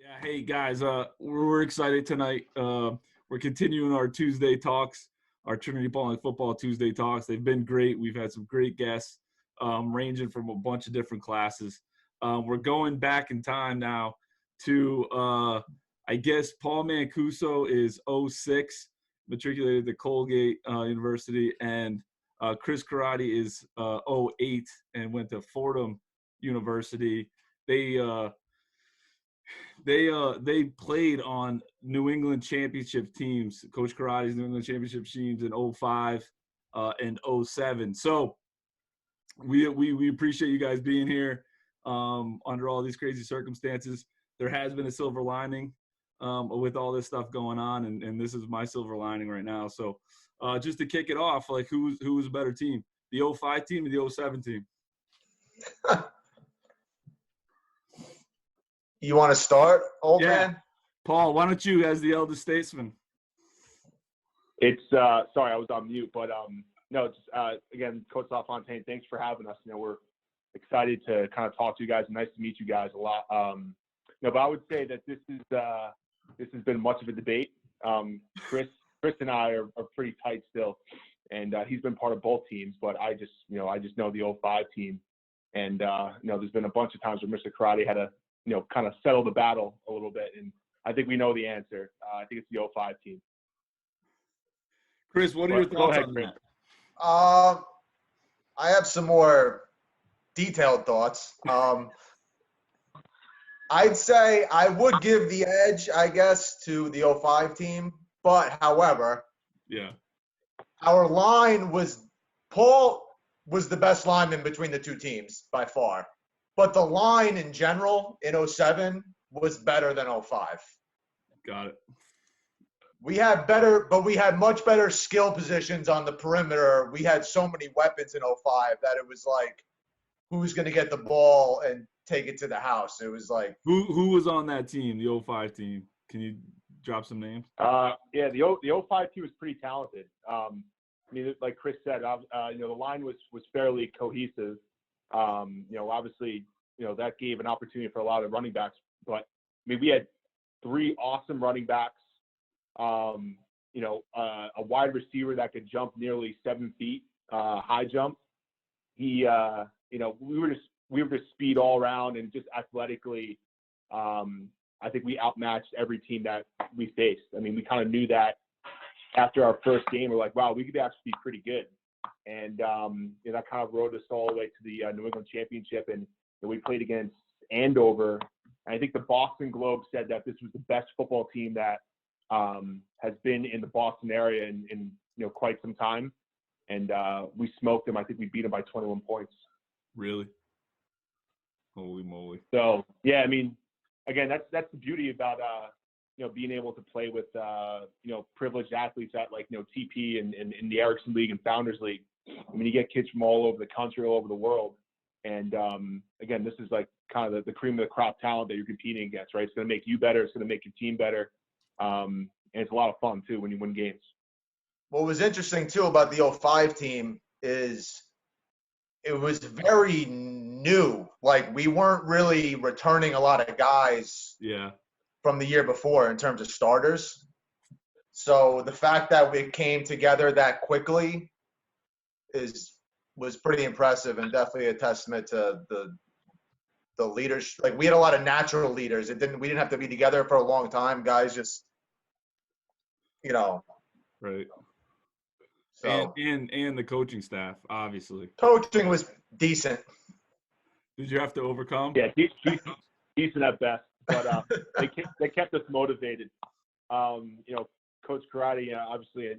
Yeah, hey guys, we're excited tonight. We're continuing our Tuesday talks, our Trinity-Pawling football Tuesday talks. They've been great. We've had some great guests, ranging from a bunch of different classes. We're going back in time now to, I guess Paul Mancuso is '06, matriculated to Colgate University, and Chris Coratti is '08 and went to Fordham University. They played on New England championship teams, Coach Karatti's New England championship teams in '05 and '07. So we appreciate you guys being here under all these crazy circumstances. There has been a silver lining with all this stuff going on, and this is my silver lining right now. So just to kick it off, like who was a better team, the '05 team or the '07 team? You want to start, old man? Paul, why don't you, as the eldest statesman? It's sorry, I was on mute, but no, it's again, Coach LaFontaine, thanks for having us. We're excited to kind of talk to you guys. Nice to meet you guys a lot. But I would say that this has been much of a debate. Chris and I are pretty tight still, and he's been part of both teams. But I just know the '05 team, and there's been a bunch of times where Mr. Coratti had to kind of settle the battle a little bit, and I think we know the answer. I think it's the '05 team. Chris, what are your thoughts on that? I have some more detailed thoughts. I'd say I would give the edge, I guess, to the '05 team. But, however, our line Paul was the best lineman between the two teams by far. But the line in general in '07 was better than '05. Got it. We had much better skill positions on the perimeter. We had so many weapons in '05 that it was like, who's going to get the ball and take it to the house? It was like who was on that team, the '05 team? Can you drop some names? The '05 team was pretty talented. Like Chris said, the line was fairly cohesive. Obviously, that gave an opportunity for a lot of running backs. But we had three awesome running backs. A wide receiver that could jump nearly 7 feet, high jump. We were just speed all around, and just athletically, I think we outmatched every team that we faced. We kind of knew that after our first game. We're like, wow, we could actually be pretty good. And that kind of rode us all the way to the New England championship, and we played against Andover. And I think the Boston Globe said that this was the best football team that has been in the Boston area in quite some time. And we smoked them. I think we beat them by 21 points. Really? Holy moly! So yeah, again, that's the beauty about being able to play with privileged athletes at TP and in the Erickson League and Founders League. You get kids from all over the country, all over the world, and again, this is like kind of the cream of the crop talent that you're competing against, right? It's going to make you better. It's going to make your team better, and it's a lot of fun too when you win games. What was interesting too about the '05 team is it was very new. Like, we weren't really returning a lot of guys from the year before in terms of starters. So the fact that we came together that quickly was pretty impressive, and definitely a testament to the leaders. Like, we had a lot of natural leaders. We didn't have to be together for a long time. Guys just, Right. So and the coaching staff, obviously. Coaching was decent. Did you have to overcome? Yeah, decent at best, but they kept us motivated. Coach Coratti, obviously,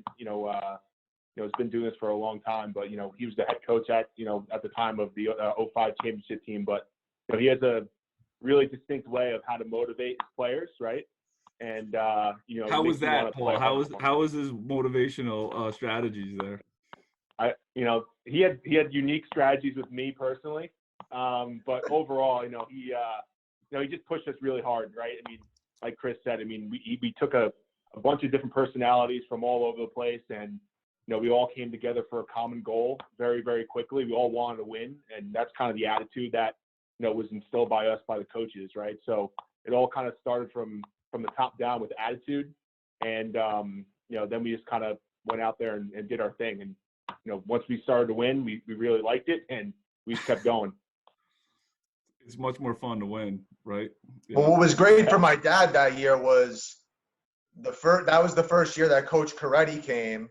has been doing this for a long time, but he was the head coach at the time of the '05 championship team. But he has a really distinct way of how to motivate his players, right? And how was that, Paul? How was his motivational strategies there? He had unique strategies with me personally, but overall, he just pushed us really hard, right? Like Chris said, we took a bunch of different personalities from all over the place, and we all came together for a common goal very, very quickly. We all wanted to win, and that's kind of the attitude that was instilled by us, by the coaches, right? So it all kind of started from the top down with attitude. And, then we just kind of went out there and did our thing. And, once we started to win, we really liked it, and we just kept going. It's much more fun to win, right? Yeah. But what was great for my dad that year was that was the first year that Coach Coratti came.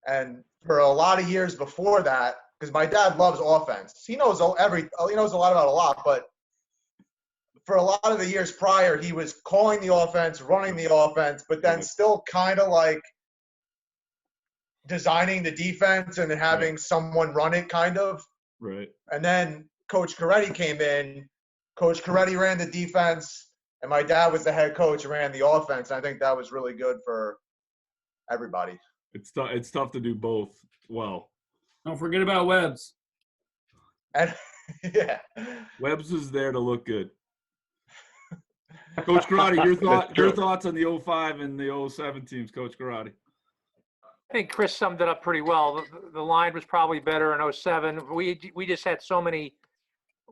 And for a lot of years before that, because my dad loves offense. He knows a lot about a lot, but for a lot of the years prior, he was calling the offense, running the offense, but then still kind of like designing the defense and having someone run it kind of. Right. And then Coach Coratti came in. Coach Coratti ran the defense, and my dad was the head coach and ran the offense. And I think that was really good for everybody. It's tough to do both well. Don't forget about Webbs. And yeah. Webbs is there to look good. Coach Coratti, your thoughts on the 05 and the 07 teams, Coach Coratti? I think Chris summed it up pretty well. The line was probably better in 07. We just had so many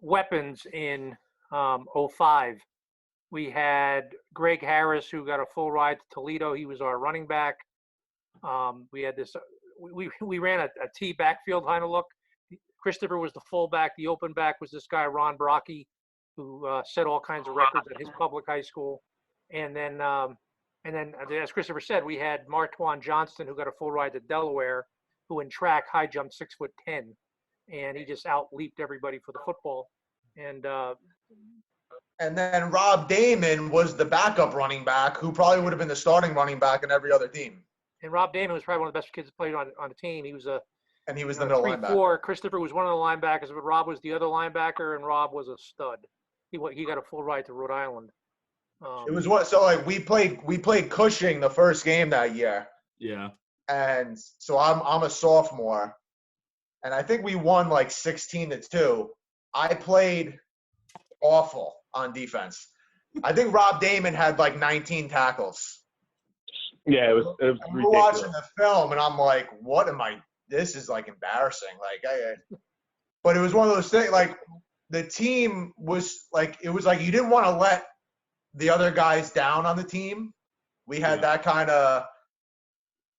weapons in 05. We had Greg Harris, who got a full ride to Toledo. He was our running back. We had this. We ran a T backfield kind of look. Christopher was the fullback. The open back was this guy Ron Brocky, who set all kinds of records at his public high school. And then, as Christopher said, we had Martwan Johnston, who got a full ride to Delaware, who in track high jumped 6'10", and he just out leaped everybody for the football. And then Rob Damon was the backup running back, who probably would have been the starting running back in every other team. And Rob Damon was probably one of the best kids that played on the team. He was the middle linebacker. 3-4. Christopher was one of the linebackers, but Rob was the other linebacker, and Rob was a stud. He got a full ride to Rhode Island. It was we played Cushing the first game that year. Yeah. And so I'm a sophomore, and I think we won like 16-2. I played awful on defense. I think Rob Damon had like 19 tackles. Yeah, it was ridiculous. We're watching the film, and I'm like, "What am I? This is like embarrassing." But it was one of those things. Like the team was like, it was like you didn't want to let the other guys down on the team. We had that kind of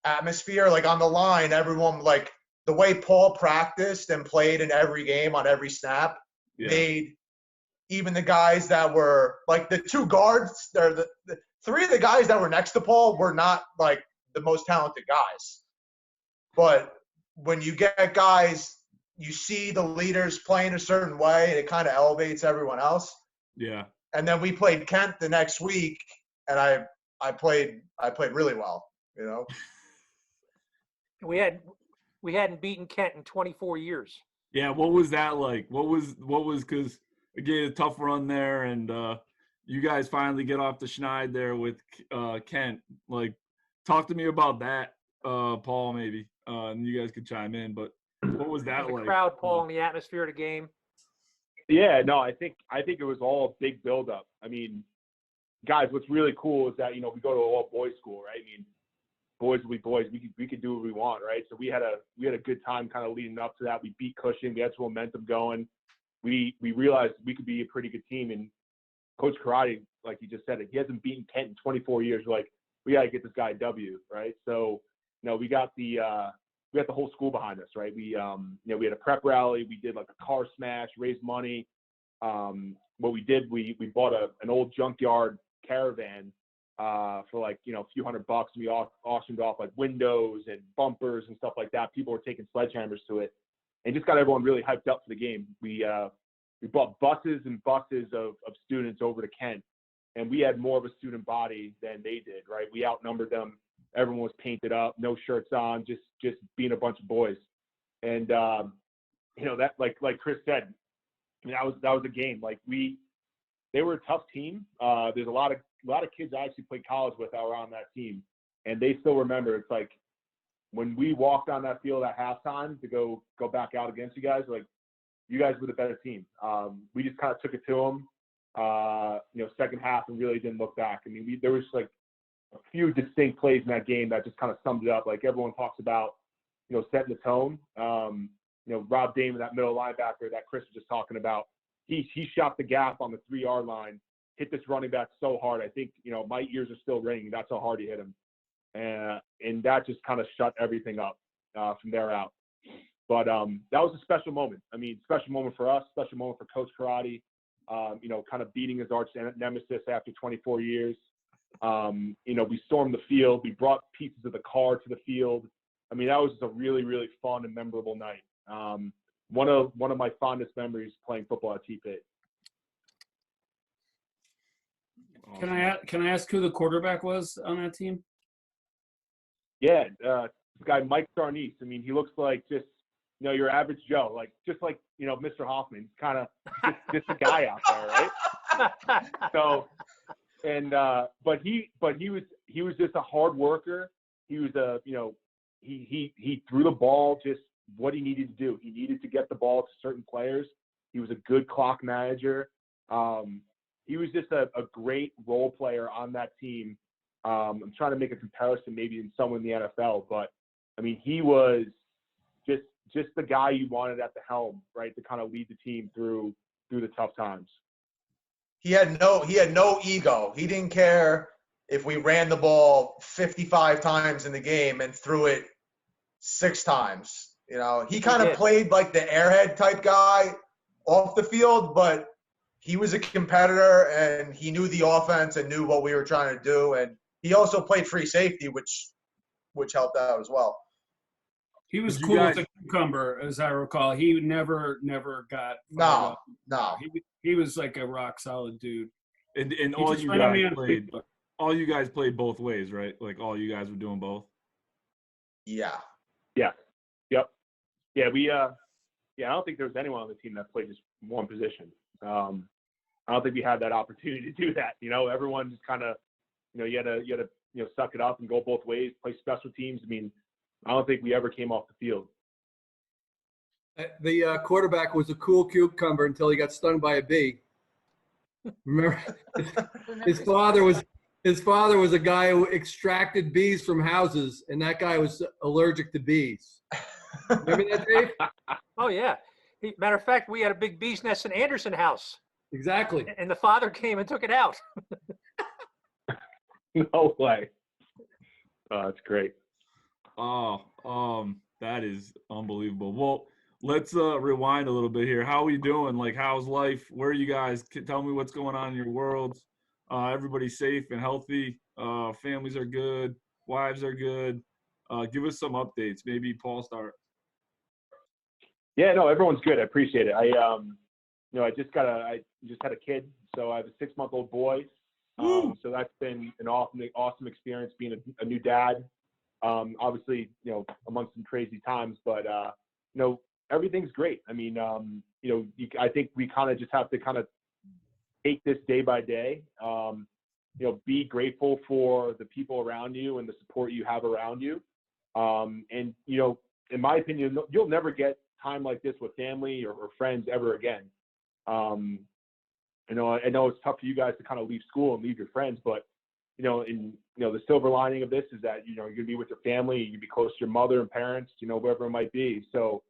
atmosphere. Like on the line, everyone, like the way Paul practiced and played in every game on every snap made even the guys that were like the two guards, the three of the guys that were next to Paul were not like the most talented guys. But when you get guys, you see the leaders playing a certain way, and it kind of elevates everyone else. Yeah. And then we played Kent the next week, and I played really well, We hadn't beaten Kent in 24 years. Yeah, what was that like? What was because again, a tough run there, and you guys finally get off the schneid there with Kent. Like, talk to me about that, Paul, maybe, and you guys could chime in. But what was that like? The crowd, Paul, and the atmosphere of the game. Yeah, no, I think it was all a big buildup. I mean, guys, what's really cool is that we go to an all boys school, right? I mean, boys will be boys. We could do what we want, right? So we had a good time kind of leading up to that. We beat Cushing. We had some momentum going. We realized we could be a pretty good team. And Coach Coratti, like you just said, he hasn't beaten Kent in 24 years. We're like, we got to get this guy a W, right? So, we got the whole school behind us, right? We had a prep rally. We did like a car smash, raised money. What we did, we bought an old junkyard caravan for like, a few $100. We auctioned off like windows and bumpers and stuff like that. People were taking sledgehammers to it, and just got everyone really hyped up for the game. We bought buses and buses of students over to Kent, and we had more of a student body than they did, right? We outnumbered them. Everyone was painted up, no shirts on, just being a bunch of boys. And that like Chris said, I mean, that was a game. Like they were a tough team. There's a lot of kids I actually played college with that were on that team, and they still remember. It's like when we walked on that field at halftime to go back out against you guys, like you guys were the better team. We just kind of took it to them, second half, and really didn't look back. I mean, there was like a few distinct plays in that game that just kind of summed it up. Like everyone talks about, setting the tone. Rob Damon, that middle linebacker that Chris was just talking about, he shot the gap on the 3-yard line hit this running back so hard. I think, my ears are still ringing. That's how hard he hit him. And that just kind of shut everything up from there out. But that was a special moment. I mean, special moment for us, special moment for Coach Coratti, kind of beating his arch nemesis after 24 years. We stormed the field. We brought pieces of the car to the field. I mean, that was just a really, really fun and memorable night. One of my fondest memories playing football at TP. Can I ask who the quarterback was on that team? Yeah, this guy Mike Sarnice. I mean, he looks like just your average Joe, just like Mr. Hoffman. He's kind of just a guy out there, right? So, and but he was just a hard worker. He was he threw the ball just what he needed to do. He needed to get the ball to certain players. He was a good clock manager. He was just a great role player on that team. I'm trying to make a comparison maybe in someone in the NFL, but I mean, he was just the guy you wanted at the helm, right, to kind of lead the team through the tough times. He had no ego. He didn't care if we ran the ball 55 times in the game and threw it 6 times. He kind of played like the airhead type guy off the field, but he was a competitor and he knew the offense and knew what we were trying to do. And he also played free safety, which helped out as well. He was cool as a cucumber, as I recall. He never got no. He was like a rock solid dude. And all you guys played both ways, right? Like all you guys were doing both. Yeah. Yeah. Yep. Yeah. We. I don't think there was anyone on the team that played just one position. I don't think we had that opportunity to do that. Everyone just kind of, you had to suck it up and go both ways, play special teams. I mean, I don't think we ever came off the field. The quarterback was a cool cucumber until he got stung by a bee. Remember, his father was a guy who extracted bees from houses, and that guy was allergic to bees. Remember that, Dave? Oh yeah. Matter of fact, we had a big bee's nest in Anderson House. Exactly. And the father came and took it out. No way. Oh, that's great. Oh, that is unbelievable. Well, let's rewind a little bit here. How are we doing? Like, how's life? Where are you guys? Tell me what's going on in your worlds. Everybody's safe and healthy. Families are good. Wives are good. Give us some updates. Maybe Paul start. Yeah, no, everyone's good. I appreciate it. I just had a kid, so I have a 6-month-old boy. So that's been an awesome experience being a new dad. Obviously, amongst some crazy times, but everything's great. I mean, I think we kind of just have to kind of take this day by day. Be grateful for the people around you and the support you have around you. And in my opinion, you'll never get time like this with family or friends ever again. I know it's tough for you guys to kind of leave school and leave your friends, but the silver lining of this is that you're going to be with your family, you can be close to your mother and parents, whoever it might be. So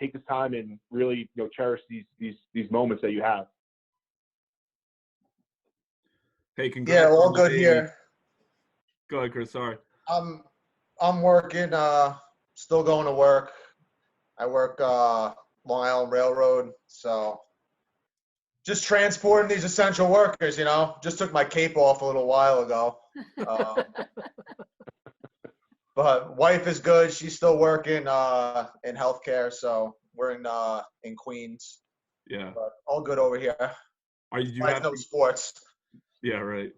take this time and really cherish these moments that you have. Hey, congrats. Yeah, all good here. Go ahead, Chris. Sorry. I'm working. Still going to work. I work Long Island Railroad, so just transporting these essential workers. Just took my cape off a little while ago. But wife is good. She's still working in healthcare, so we're in Queens. Yeah. But all good over here. You have no sports? Yeah, right.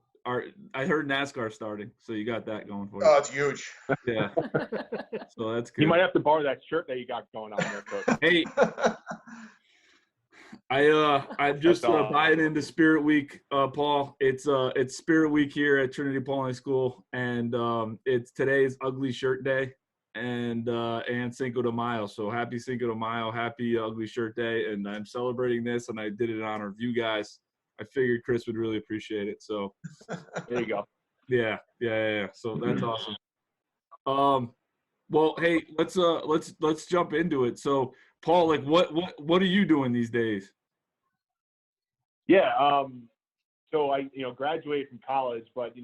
I heard NASCAR starting, so you got that going for you. Oh, it's huge. Yeah. So that's good. You might have to borrow that shirt that you got going on there, Coach. Hey, I'm just buying into Spirit Week, Paul. It's Spirit Week here at Trinity-Pawling School, and it's today's Ugly Shirt Day and Cinco de Mayo. So happy Cinco de Mayo, happy Ugly Shirt Day, and I'm celebrating this, and I did it in honor of you guys. I figured Chris would really appreciate it. So there you go. Yeah. So that's awesome. Well, hey, let's jump into it. So, Paul, like, what are you doing these days? Yeah, so I graduated from college, but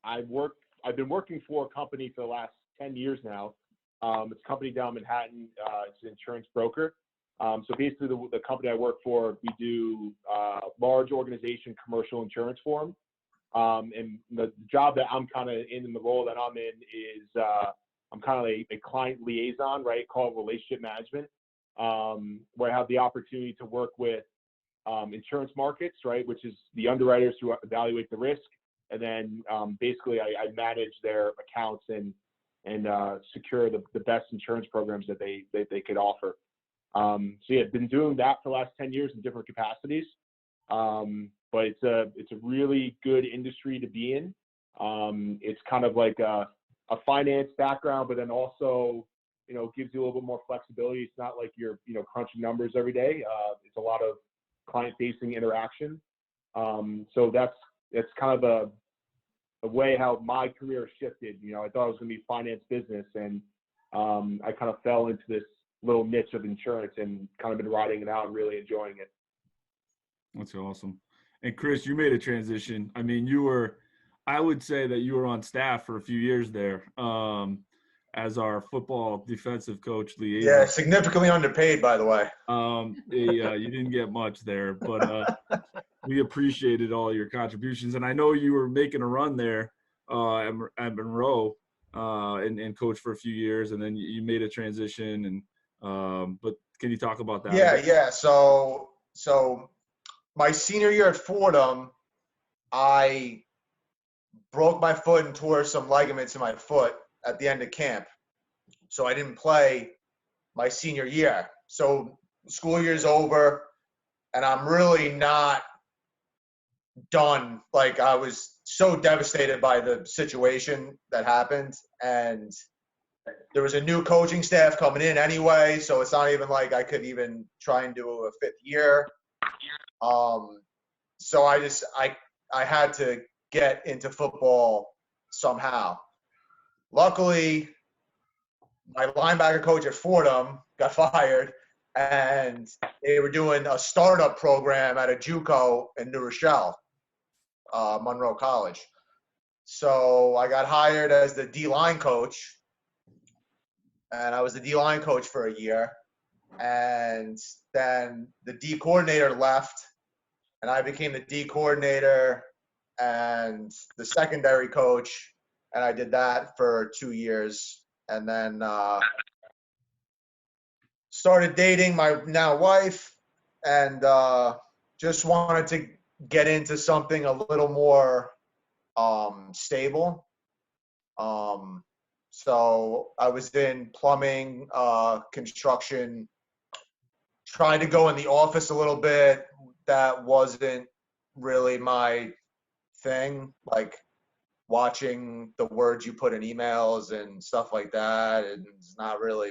I've been working for a company for the last 10 years now. It's a company down in Manhattan. It's an insurance broker. So basically, the company I work for, we do large organization commercial insurance for them. And the job that I'm kind of in the role that I'm in is I'm kind of a client liaison, right? Called relationship management, where I have the opportunity to work with insurance markets, right, which is the underwriters who evaluate the risk, and then basically I manage their accounts and secure the best insurance programs that they could offer. So yeah, I've been doing that for the last 10 years in different capacities. But it's a really good industry to be in. It's kind of like a finance background, but then also, gives you a little bit more flexibility. It's not like you're, crunching numbers every day. It's a lot of client-facing interaction. So that's kind of a way how my career shifted. I thought it was going to be finance business, and I kind of fell into this little niche of insurance and kind of been riding it out and really enjoying it. That's awesome. And Chris, you made a transition. I mean, I would say that you were on staff for a few years there as our football defensive coach liaison. Yeah, significantly underpaid, by the way. You didn't get much there, but we appreciated all your contributions. And I know you were making a run there at Monroe and coached for a few years, and then you made a transition. And but can you talk about that? Yeah. So my senior year at Fordham, I broke my foot and tore some ligaments in my foot at the end of camp. So I didn't play my senior year. So school year's over, and I'm really not done. Like, I was so devastated by the situation that happened, and there was a new coaching staff coming in anyway, so it's not even like I could even try and do a fifth year. So I had to get into football somehow. Luckily, my linebacker coach at Fordham got fired, and they were doing a startup program at a JUCO in New Rochelle, Monroe College. So I got hired as the D-line coach, and I was the D-line coach for a year. And then the D coordinator left, and I became the D coordinator and the secondary coach, and I did that for 2 years. And then started dating my now wife, and just wanted to get into something a little more stable. So I was in plumbing, construction, trying to go in the office a little bit. That wasn't really my thing, like watching the words you put in emails and stuff like that, and it's not really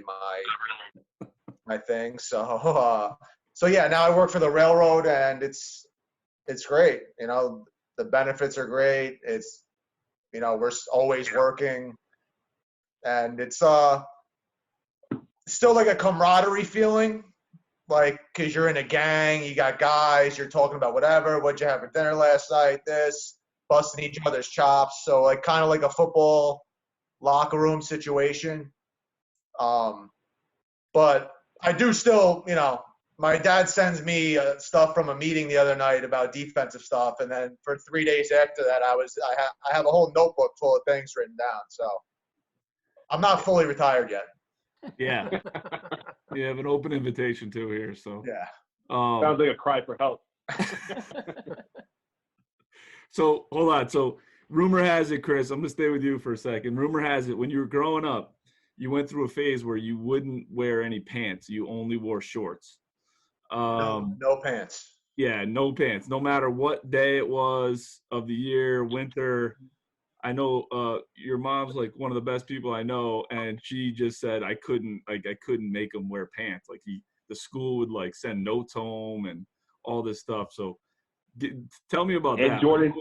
my thing. So yeah, now I work for the railroad, and it's great. The benefits are great. It's, we're always working, and it's still like a camaraderie feeling, like, because you're in a gang, you got guys, you're talking about whatever, what'd you have for dinner last night, this, busting each other's chops. So like kind of like a football locker room situation. But I do still, my dad sends me stuff from a meeting the other night about defensive stuff, and then for 3 days after that, I have a whole notebook full of things written down. So I'm not fully retired yet. Yeah. You have an open invitation too here. So yeah. Sounds like a cry for help. So hold on. So rumor has it, Chris, I'm going to stay with you for a second. Rumor has it, when you were growing up, you went through a phase where you wouldn't wear any pants. You only wore shorts. No pants. Yeah, no pants. No matter what day it was of the year, winter. I know your mom's like one of the best people I know, and she just said I couldn't make him wear pants. Like the school would like send notes home and all this stuff. So tell me about that. Jordan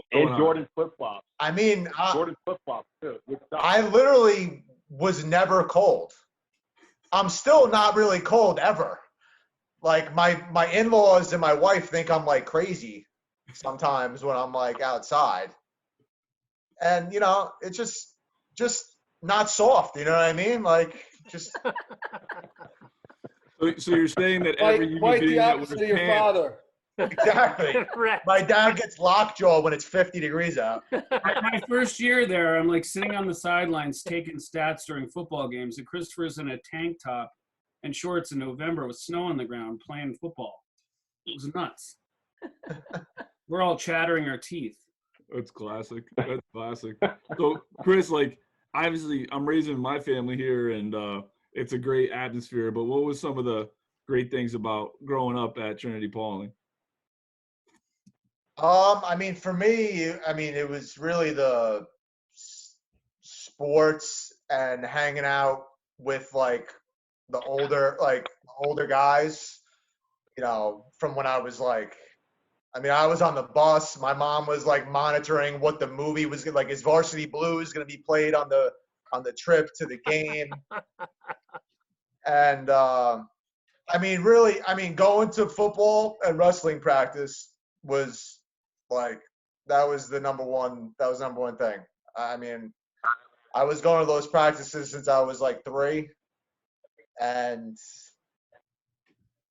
flip-flops. I mean, Jordan flip-flops too. I literally was never cold. I'm still not really cold ever. Like my in-laws and my wife think I'm like crazy sometimes when I'm like outside. And, it's just not soft. You know what I mean? Like, just. So you're saying that every human quite being the that opposite wears of your pants, father. Exactly. Correct. My dad gets lockjaw when it's 50 degrees out. My first year there, I'm like sitting on the sidelines taking stats during football games, and Christopher's in a tank top and shorts in November with snow on the ground playing football. It was nuts. We're all chattering our teeth. That's classic. That's classic. So, Chris, like, obviously, I'm raising my family here, and it's a great atmosphere. But what was some of the great things about growing up at Trinity-Pawling? I mean, for me, it was really the sports and hanging out with like the older guys, from when I was like, I was on the bus. My mom was like monitoring what the movie was like. Is Varsity Blues going to be played on the trip to the game? And going to football and wrestling practice was like that was the number one thing. I was going to those practices since I was like 3, and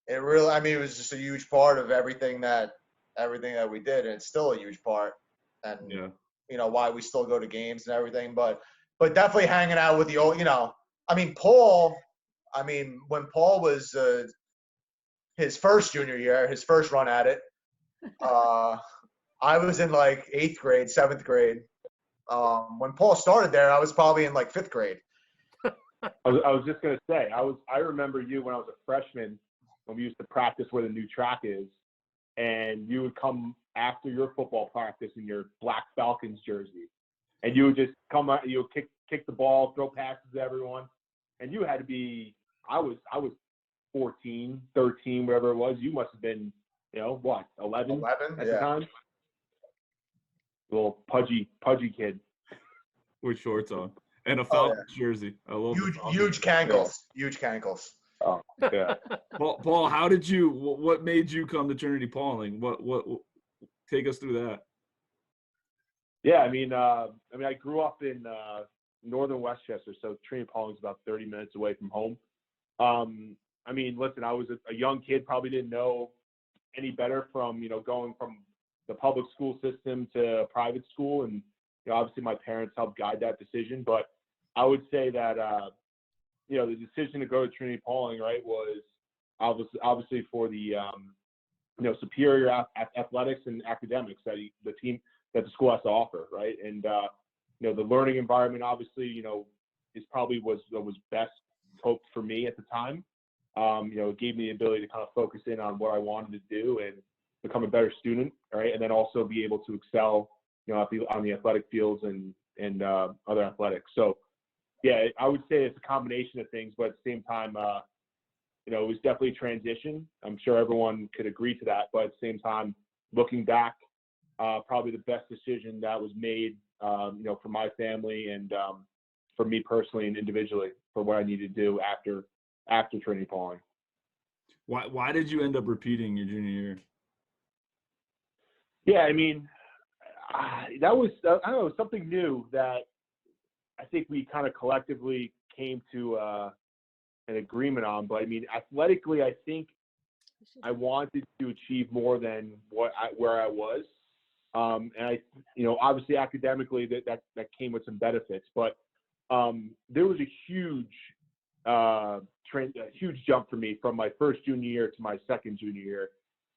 it really, it was just a huge part of everything that we did, and it's still a huge part, and why we still go to games and everything. But definitely hanging out with the old, Paul. When Paul was his first junior year, his first run at it, I was in like 8th grade, 7th grade. When Paul started there, I was probably in like 5th grade. I was just gonna say, I remember you when I was a freshman when we used to practice where the new track is, and you would come after your football practice in your Black Falcons jersey, and you would just come out, you would kick the ball, throw passes to everyone, and you had to be. I was 14, 13, whatever it was. You must have been, 11 at the time. Little pudgy kid with shorts on and a Falcons jersey. I love huge cankles. Huge cankles. Oh yeah. Paul, how did you? What made you come to Trinity-Pawling? What? Take us through that. Yeah, I grew up in northern Westchester, so Trinity-Pawling is about 30 minutes away from home. Listen, I was a young kid, probably didn't know any better from going from the public school system to private school, and obviously my parents helped guide that decision. But I would say that the decision to go to Trinity-Pawling, right, was obviously for the superior athletics and academics that the school has to offer, right? And the learning environment obviously is probably was best hoped for me at the time. It gave me the ability to kind of focus in on what I wanted to do and become a better student, right? And then also be able to excel, on the athletic fields and other athletics. So, yeah, I would say it's a combination of things, but at the same time, it was definitely a transition. I'm sure everyone could agree to that, but at the same time, looking back, probably the best decision that was made, for my family and for me personally and individually for what I needed to do after Trinity-Pawling. Why did you end up repeating your junior year? Yeah, that was, I don't know, something new that I think we kind of collectively came to an agreement on. But athletically, I think I wanted to achieve more than where I was. And obviously academically that came with some benefits, but there was a huge jump for me from my first junior year to my second junior year.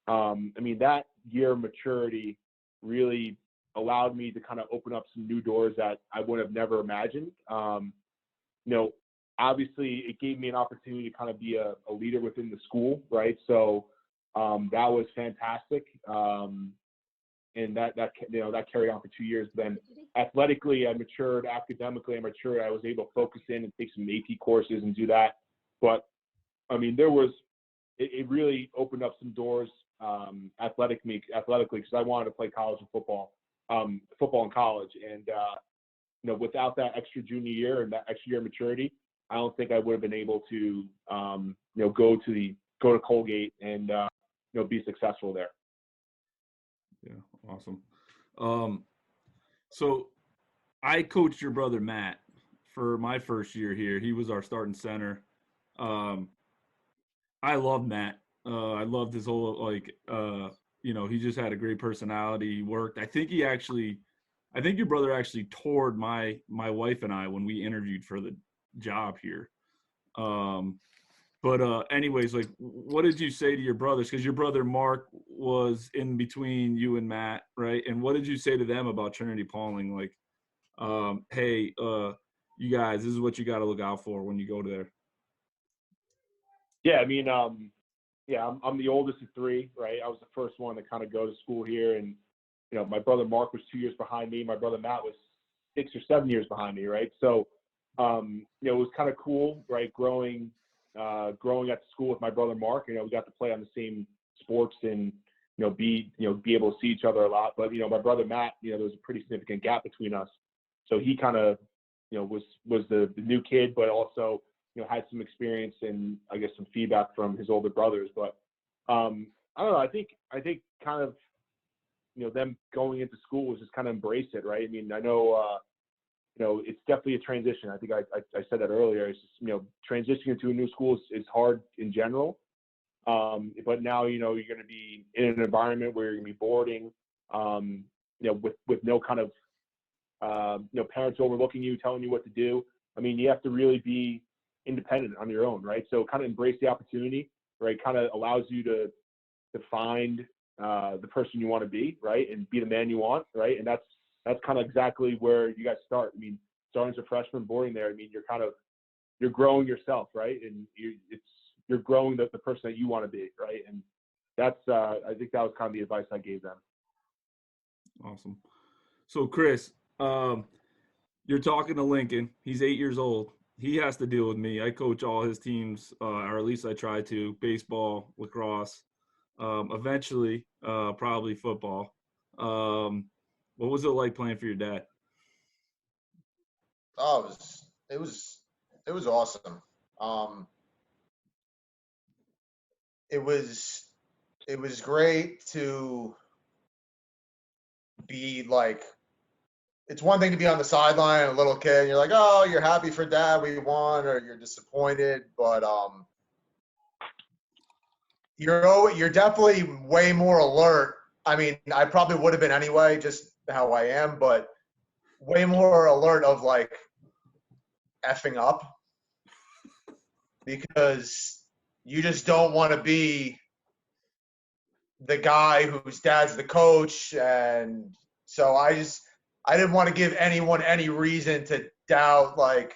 That year of maturity really allowed me to kind of open up some new doors that I would have never imagined. Obviously it gave me an opportunity to kind of be a leader within the school, right? So that was fantastic. And that carried on for 2 years. Then athletically, I matured. Academically, I matured. I was able to focus in and take some AP courses and do that. But it really opened up some doors athletically because I wanted to play college football in college. And without that extra junior year and that extra year of maturity, I don't think I would have been able to go to Colgate and be successful there. Yeah, awesome. So I coached your brother Matt for my first year here. He was our starting center. I love Matt. I loved his whole he just had a great personality. He worked. I think your brother actually toured my wife and I when we interviewed for the job here. Anyways, like, what did you say to your brothers? Because your brother Mark was in between you and Matt, right? And what did you say to them about Trinity-Pawling? Like, hey, you guys, this is what you got to look out for when you go there. Yeah, I mean, I'm the oldest of three, right? I was the first one to kind of go to school here, and my brother Mark was 2 years behind me. My brother Matt was 6 or 7 years behind me, right? So, it was kind of cool, right? Growing at the school with my brother Mark, we got to play on the same sports and be able to see each other a lot. But my brother Matt, there was a pretty significant gap between us, so he kind of was the new kid, but also had some experience and I guess some feedback from his older brothers. But I don't know. I think kind of them going into school was just kind of embrace it, right? I mean, I know it's definitely a transition. I think I said that earlier. It's just transitioning into a new school is hard in general. But now you're going to be in an environment where you're going to be boarding, with no kind of parents overlooking you, telling you what to do. I mean, you have to really be independent on your own, right? So kind of embrace the opportunity, right? Kind of allows you to find the person you want to be, right? And be the man you want, right? And that's kind of exactly where you guys start. I mean, starting as a freshman boarding there, I mean, you're growing yourself, right? And you're growing the person that you want to be, right? And that's I think that was kind of the advice I gave them. Awesome. So Chris, you're talking to Lincoln. He's 8 years old. He has to deal with me. I coach all his teams, or at least I try to: baseball, lacrosse, eventually probably football. What was it like playing for your dad? Oh, it was awesome. It was great to be like, it's one thing to be on the sideline, a little kid, and you're like, oh, you're happy for dad, we won, or you're disappointed, but you're definitely way more alert. I mean, I probably would have been anyway, just how I am, but way more alert of like effing up, because you just don't want to be the guy whose dad's the coach. And so I didn't want to give anyone any reason to doubt, like,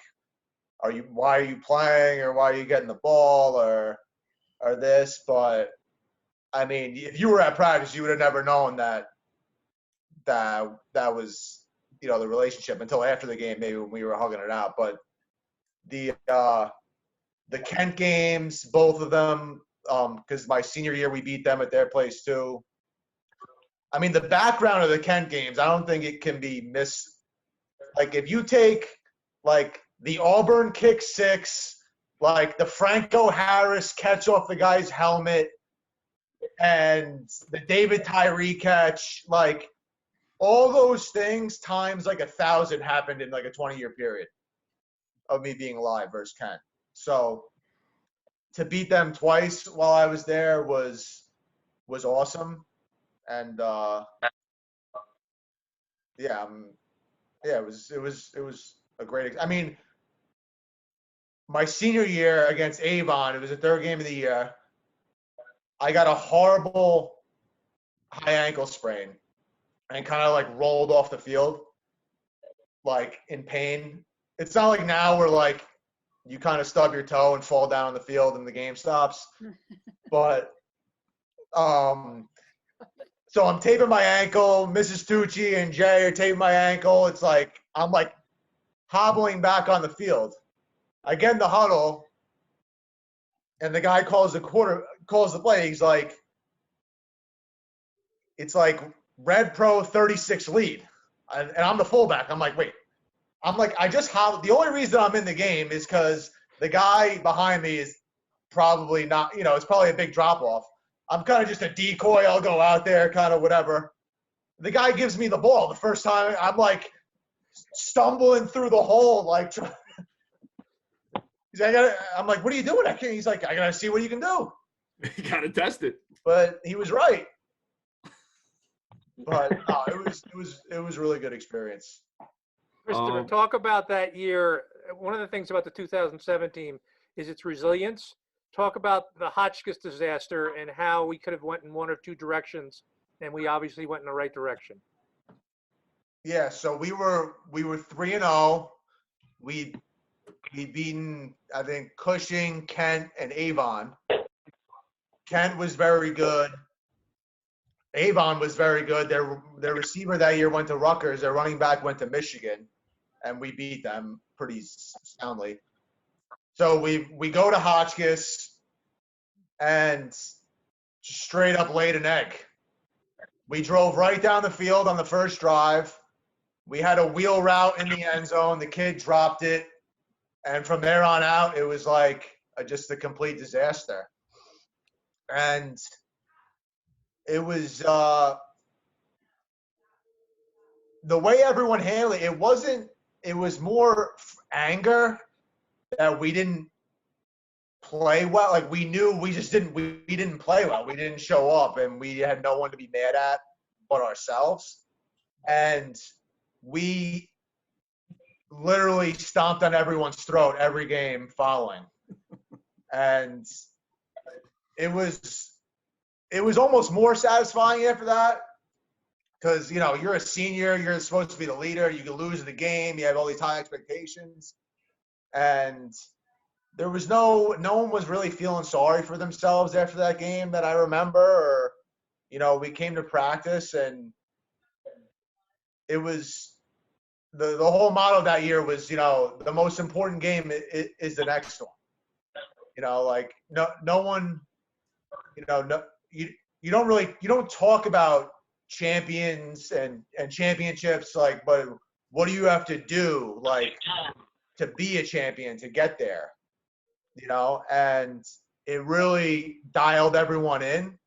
why are you playing, or why are you getting the ball, or this. But I mean, if you were at practice, you would have never known that was, the relationship until after the game, maybe when we were hugging it out. But the Kent games, both of them, because my senior year we beat them at their place too. I mean, the background of the Kent games, I don't think it can be missed. Like, if you take like the Auburn kick six, like the Franco Harris catch off the guy's helmet, and the David Tyree catch, like all those things times like 1,000 happened in like a 20-year period of me being alive versus Kent. So to beat them twice while I was there was awesome. And it was a great. I mean, my senior year against Avon, it was the third game of the year. I got a horrible high ankle sprain and kind of like rolled off the field, like in pain. It's not like now where like you kind of stub your toe and fall down on the field and the game stops. But so I'm taping my ankle. Mrs. Tucci and Jay are taping my ankle. It's like I'm like hobbling back on the field. I get in the huddle, and the guy calls the play. He's like, it's like Red Pro 36 lead, and I'm the fullback. I'm like, wait. I'm like, I just hobbled. The only reason I'm in the game is because the guy behind me is probably not. It's probably a big drop off. I'm kind of just a decoy. I'll go out there, kind of whatever. the guy gives me the ball. The first time, I'm like stumbling through the hole, like I'm like, what are you doing? He's like, I gotta see what you can do. You gotta test it. But he was right. But no, it was a really good experience. Christopher, talk about that year. One of the things about the 2007 team is its resilience. Talk about the Hotchkiss disaster and how we could have went in one or two directions, and we obviously went in the right direction. Yeah, so we were 3-0. We'd beaten, I think, Cushing, Kent, and Avon. Kent was very good. Avon was very good. Their receiver that year went to Rutgers. Their running back went to Michigan, and we beat them pretty soundly. So we go to Hotchkiss and straight up laid an egg. We drove right down the field on the first drive. We had a wheel route in the end zone. The kid dropped it. And from there on out, it was like just a complete disaster. And it was the way everyone handled it. It was more anger that we didn't play well. Like we knew we didn't play well. We didn't show up, and we had no one to be mad at but ourselves. And we literally stomped on everyone's throat every game following. And it was almost more satisfying after that because, you know, you're a senior, you're supposed to be the leader, you can lose the game, you have all these high expectations. And there was no one was really feeling sorry for themselves after that game that I remember. Or, you know, we came to practice and it was the whole motto that year was, you know, the most important game is the next one. You know, like no one, you know, you don't talk about champions and championships, like, but what do you have to do, like, to be a champion, to get there, you know? And it really dialed everyone in.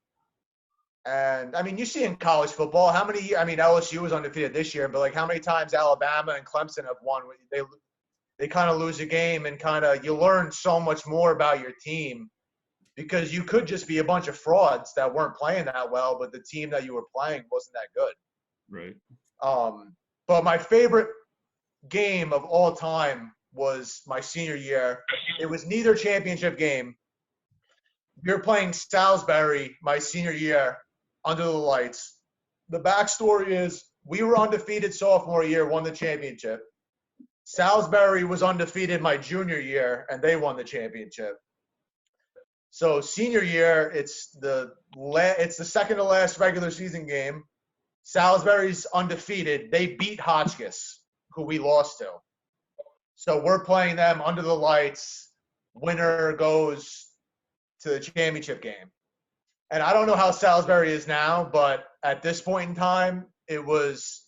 And I mean, you see in college football, LSU was undefeated this year, but like how many times Alabama and Clemson have won? They kind of lose a game and you learn so much more about your team because you could just be a bunch of frauds that weren't playing that well, but the team that you were playing wasn't that good. Right. But my favorite game of all time was my senior year. It was neither championship game. We were playing Salisbury my senior year under the lights. The backstory is we were undefeated sophomore year, won the championship. Salisbury was undefeated my junior year, and they won the championship. So senior year, it's the second to last regular season game. Salisbury's undefeated. They beat Hotchkiss, who we lost to. So we're playing them under the lights. Winner goes to the championship game. And I don't know how Salisbury is now, but at this point in time, it was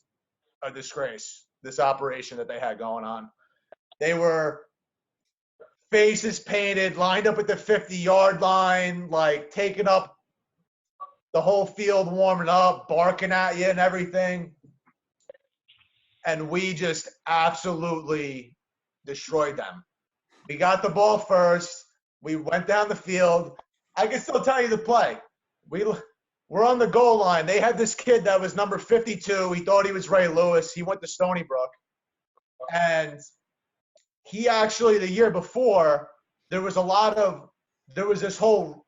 a disgrace, this operation that they had going on. They were faces painted, lined up at the 50-yard line, like taking up the whole field, warming up, barking at you and everything. And we just absolutely destroyed them. We got the ball first. We went down the field. I can still tell you the play. We're on the goal line. They had this kid that was number 52. He thought he was Ray Lewis. He went to Stony Brook. And he actually, the year before, there was this whole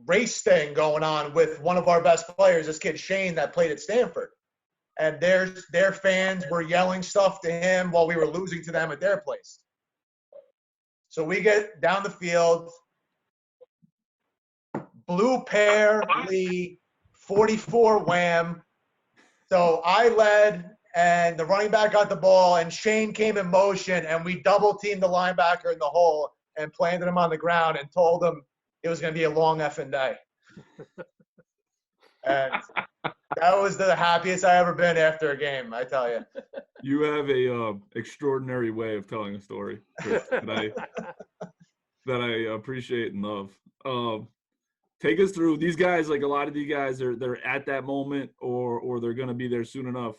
race thing going on with one of our best players, this kid Shane that played at Stanford. And their fans were yelling stuff to him while we were losing to them at their place. So we get down the field, blue pair, Lee, 44 wham. So I led, and the running back got the ball, and Shane came in motion, and we double-teamed the linebacker in the hole and planted him on the ground and told him it was going to be a long effing day. And that was the happiest I ever been after a game, I tell you. You have a extraordinary way of telling a story, Chris, that I appreciate and love. take us through these guys. Like a lot of these guys, they're at that moment, or they're going to be there soon enough,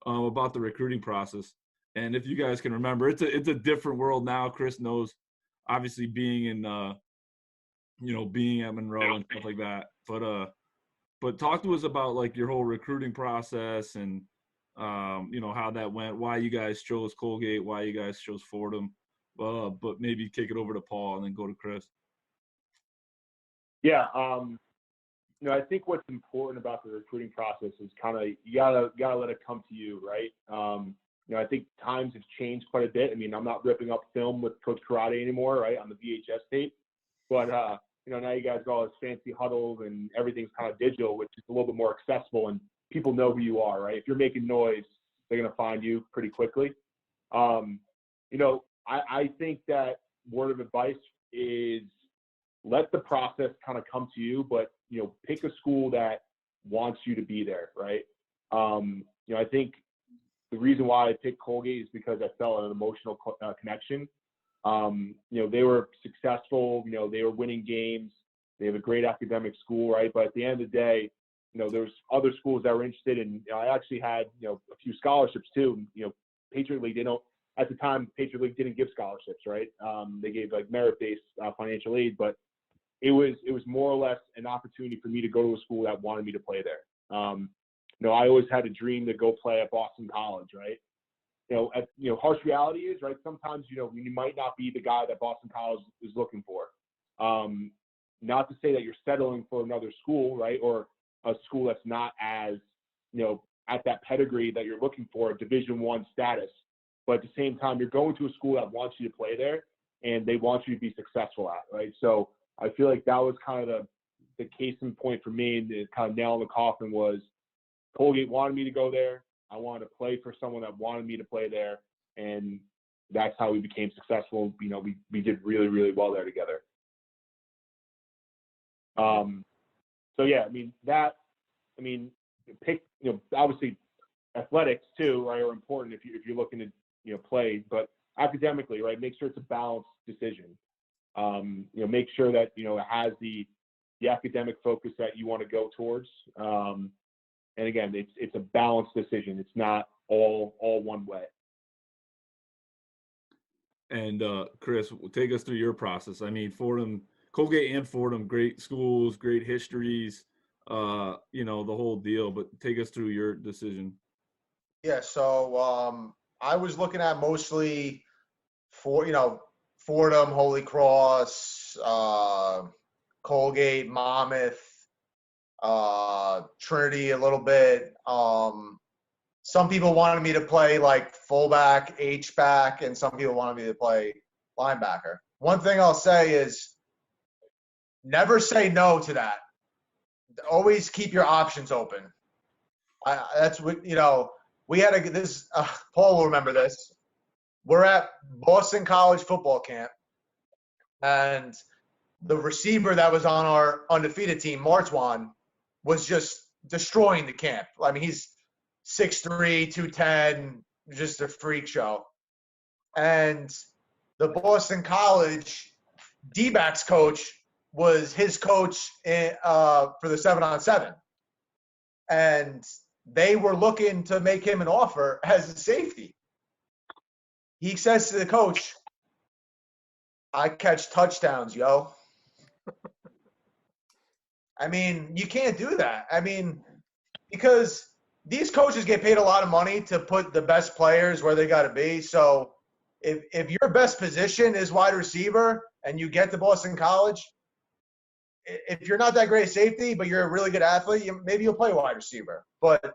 about the recruiting process. And if you guys can remember, it's a different world now. Chris knows, obviously being in, being at Monroe and stuff like that. But talk to us about like your whole recruiting process and, how that went, why you guys chose Colgate, why you guys chose Fordham. But maybe kick it over to Paul and then go to Chris. Yeah. I think what's important about the recruiting process is kind of you gotta let it come to you, right? I think times have changed quite a bit. I mean, I'm not ripping up film with Coach Coratti anymore, right, on the VHS tape. But now you guys got all this fancy huddles and everything's kind of digital, which is a little bit more accessible and people know who you are, right? If you're making noise, they're gonna find you pretty quickly. I think that word of advice is let the process kind of come to you, but pick a school that wants you to be there, right? I think the reason why I picked Colgate is because I felt an emotional connection. They were successful. They were winning games. They have a great academic school, right? But at the end of the day, there's other schools that were interested in. I actually had a few scholarships too. Patriot League, at the time Patriot League didn't give scholarships, right? They gave like merit-based financial aid, but it was more or less an opportunity for me to go to a school that wanted me to play there. I always had a dream to go play at Boston College, right? Harsh reality is, right, sometimes, you might not be the guy that Boston College is looking for. Not to say that you're settling for another school, right, or a school that's not as, at that pedigree that you're looking for, Division I status. But at the same time, you're going to a school that wants you to play there, and they want you to be successful at, right? So I feel like that was kind of the case in point for me, and the kind of nail in the coffin was Colgate wanted me to go there. I wanted to play for someone that wanted me to play there, and that's how we became successful. We did really, really well there together. Obviously athletics too, right, are important if you're looking to, play, but academically, right, make sure it's a balanced decision. Make sure that, it has the academic focus that you want to go towards. And again, it's a balanced decision. It's not all one way. And Chris, take us through your process. I mean, Colgate and Fordham, great schools, great histories, the whole deal. But take us through your decision. Yeah, so I was looking at mostly Fordham, Holy Cross, Colgate, Monmouth, Trinity a little bit. Some people wanted me to play like fullback, H-back, and some people wanted me to play linebacker. One thing I'll say is never say no to that. Always keep your options open. That's what, we had Paul will remember this. We're at Boston College football camp, and the receiver that was on our undefeated team, Martwan, was just destroying the camp. I mean, he's 6'3", 210, just a freak show. And the Boston College D-backs coach was his coach for the 7-on-7. And they were looking to make him an offer as a safety. He says to the coach, "I catch touchdowns, yo." I mean, you can't do that. I mean, because these coaches get paid a lot of money to put the best players where they got to be. So if your best position is wide receiver and you get to Boston College, if you're not that great at safety, but you're a really good athlete, maybe you'll play wide receiver. But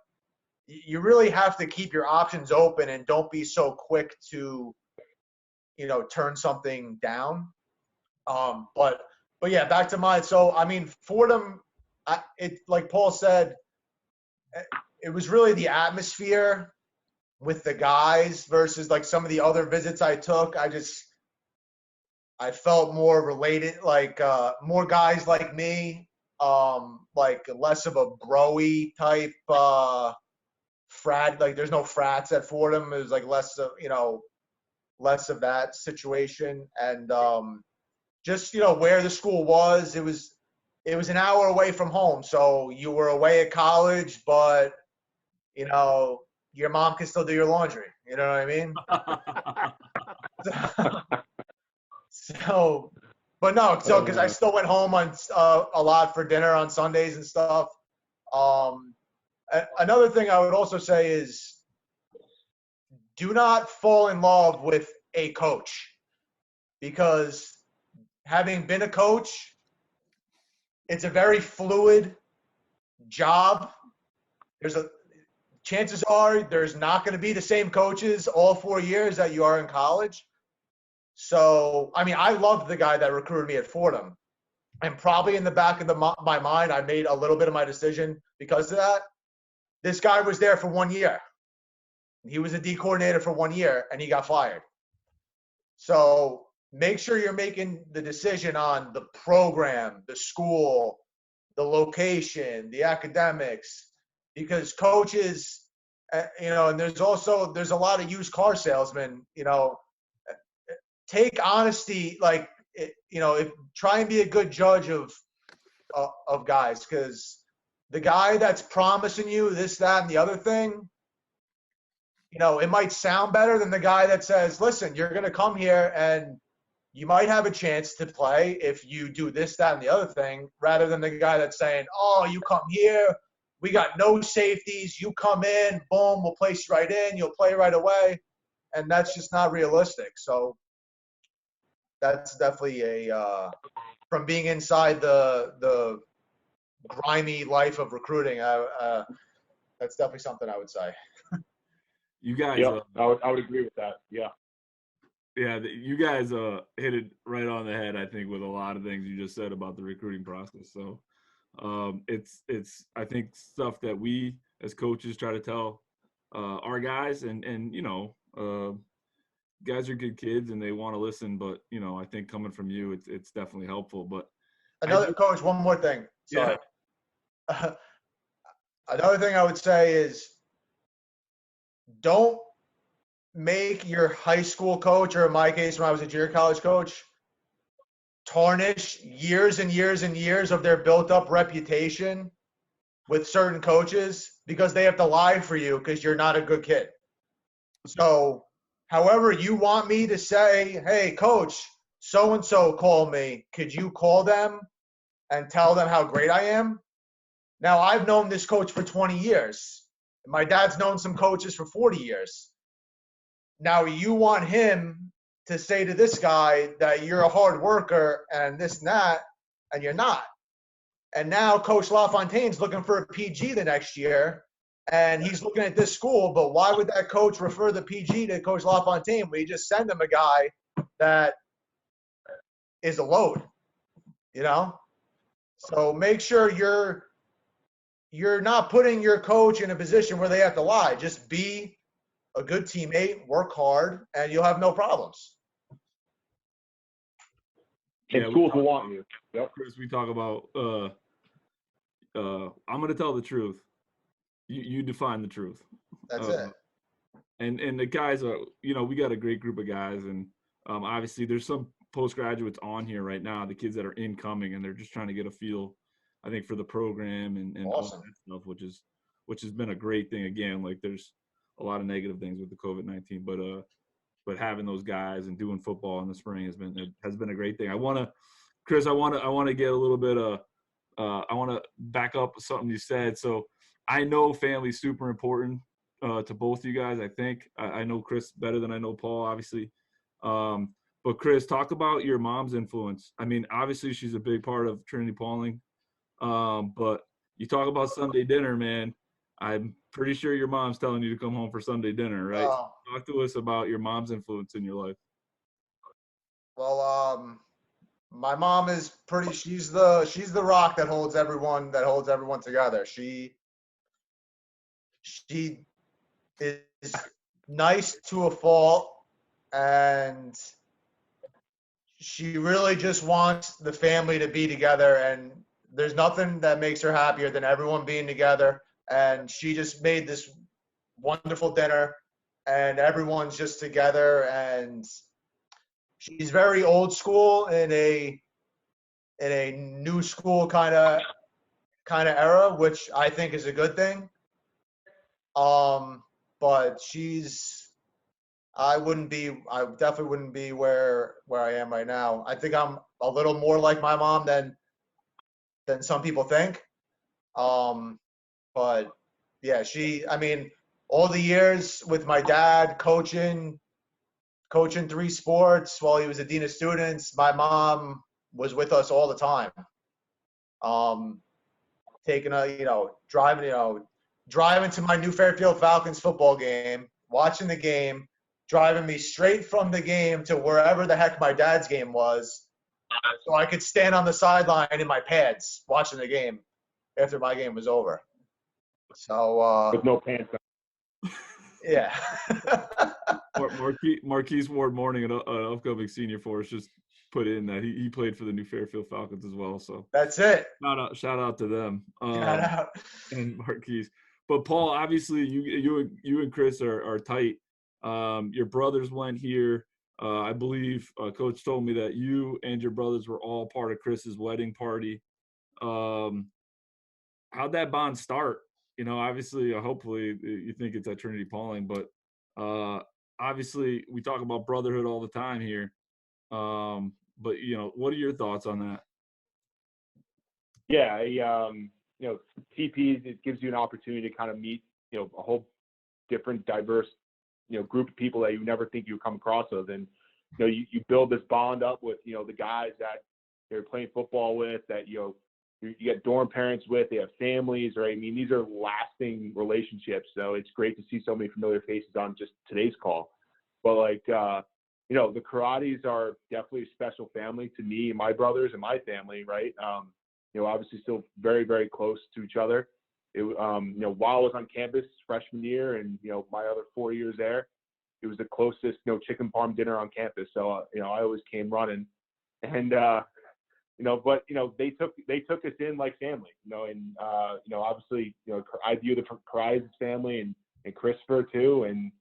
you really have to keep your options open and don't be so quick to, turn something down. But yeah, back to mine. So, I mean, Fordham, like Paul said, it was really the atmosphere with the guys versus like some of the other visits I took. I felt more related, like more guys like me, like less of a bro-y type frat. Like there's no frats at Fordham. It was like less of that situation. And just, where the school was, it was it was an hour away from home. So you were away at college, but, you know, your mom can still do your laundry. You know what I mean? So, but no, so because I still went home on a lot for dinner on Sundays and stuff. Another thing I would also say is do not fall in love with a coach, because having been a coach, it's a very fluid job. Chances are there's not going to be the same coaches all 4 years that you are in college. So, I mean, I loved the guy that recruited me at Fordham. And probably in the back of my mind, I made a little bit of my decision because of that. This guy was there for 1 year. He was a D coordinator for 1 year, and he got fired. So make sure you're making the decision on the program, the school, the location, the academics, because coaches, you know, and there's a lot of used car salesmen, you know, take honesty, like, you know, try and be a good judge of guys, because the guy that's promising you this, that, and the other thing, you know, it might sound better than the guy that says, listen, you're going to come here and you might have a chance to play if you do this, that, and the other thing, rather than the guy that's saying, oh, you come here, we got no safeties, you come in, boom, we'll place you right in, you'll play right away. And that's just not realistic. So that's definitely from being inside the grimy life of recruiting, that's definitely something I would say. You guys, I would agree with that. Yeah. Yeah, you guys hit it right on the head, I think, with a lot of things you just said about the recruiting process. So it's I think stuff that we as coaches try to tell our guys, and you know, guys are good kids and they want to listen, but you know, I think coming from you, it's definitely helpful. But coach, one more thing. Sorry. Yeah. Another thing I would say is don't make your high school coach, or in my case, when I was a junior college coach, tarnish years and years and years of their built-up reputation with certain coaches because they have to lie for you because you're not a good kid. So, however you want me to say, hey, coach, so-and-so called me, could you call them and tell them how great I am? Now, I've known this coach for 20 years. My dad's known some coaches for 40 years. Now, you want him to say to this guy that you're a hard worker and this and that, and you're not. And now Coach LaFontaine's looking for a PG the next year, and he's looking at this school, but why would that coach refer the PG to Coach LaFontaine? We just send him a guy that is a load, you know? So make sure you're not putting your coach in a position where they have to lie. Just be a good teammate, work hard, and you'll have no problems. And schools will want you. Yep. Chris, we talk about I'm going to tell the truth. You define the truth. That's it. And the guys are, you know, we got a great group of guys, and obviously there's some postgraduates on here right now, the kids that are incoming, and they're just trying to get a feel, I think, for the program and awesome. all that stuff, which has been a great thing. Again, like there's a lot of negative things with the COVID-19, but having those guys and doing football in the spring has been a great thing. Chris, I want to get a little bit I want to back up something you said. So I know family's super important to both of you guys. I think I know Chris better than I know Paul, obviously. But Chris, talk about your mom's influence. I mean, obviously she's a big part of Trinity-Pawling. But you talk about Sunday dinner, man. I'm pretty sure your mom's telling you to come home for Sunday dinner, right? Oh. Talk to us about your mom's influence in your life. Well, my mom is she's the rock that holds everyone together. She is nice to a fault, and she really just wants the family to be together, and there's nothing that makes her happier than everyone being together. And she just made this wonderful dinner, and everyone's just together, and she's very old school in a in a new school kind of era, which I think is a good thing. But I definitely wouldn't be where I am right now. I think I'm a little more like my mom than some people think. But yeah, all the years with my dad coaching 3 sports while he was a dean of students, my mom was with us all the time. Driving to my New Fairfield Falcons football game, watching the game, driving me straight from the game to wherever the heck my dad's game was, so I could stand on the sideline in my pads watching the game after my game was over. So with no pants on. Yeah. Marquise Ward Morning, an upcoming senior for us, just put in that he played for the New Fairfield Falcons as well. So that's it. Shout out to them. Shout out. And Marquise. But Paul, obviously you and Chris are tight. Your brothers went here. I believe Coach told me that you and your brothers were all part of Chris's wedding party. How'd that bond start? Obviously, hopefully you think it's at Trinity-Pawling, but obviously we talk about brotherhood all the time here. But what are your thoughts on that? Yeah, TPs, it gives you an opportunity to kind of meet, a whole different, diverse, group of people that you never think you would come across with. And, you build this bond up with, the guys that you're playing football with, that, you get dorm parents with, they have families, right? I mean, these are lasting relationships. So it's great to see so many familiar faces on just today's call. But the Corattis are definitely a special family to me and my brothers and my family, right? Obviously still very, very close to each other. While I was on campus freshman year and, my other 4 years there, it was the closest, chicken parm dinner on campus. So, I always came running and, but they took us in like family, and obviously, I view the Corattis as family and Christopher too, and,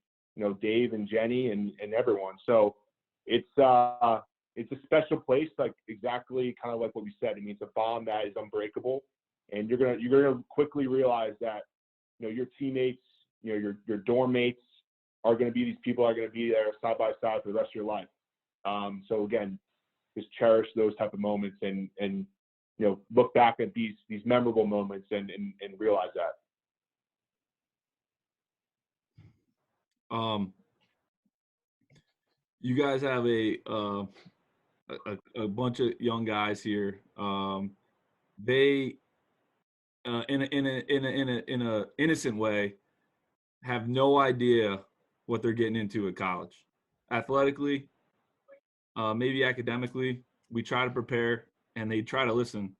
Dave and Jenny and everyone. So it's a special place, like exactly kind of like what we said. I mean, it's a bond that is unbreakable, and you're gonna quickly realize that, your teammates, your dorm mates are gonna be these people are gonna be there side by side for the rest of your life. So again, just cherish those type of moments and look back at these memorable moments and realize that. You guys have a bunch of young guys here. They in a innocent way have no idea what they're getting into at college. Athletically, maybe academically, we try to prepare and they try to listen.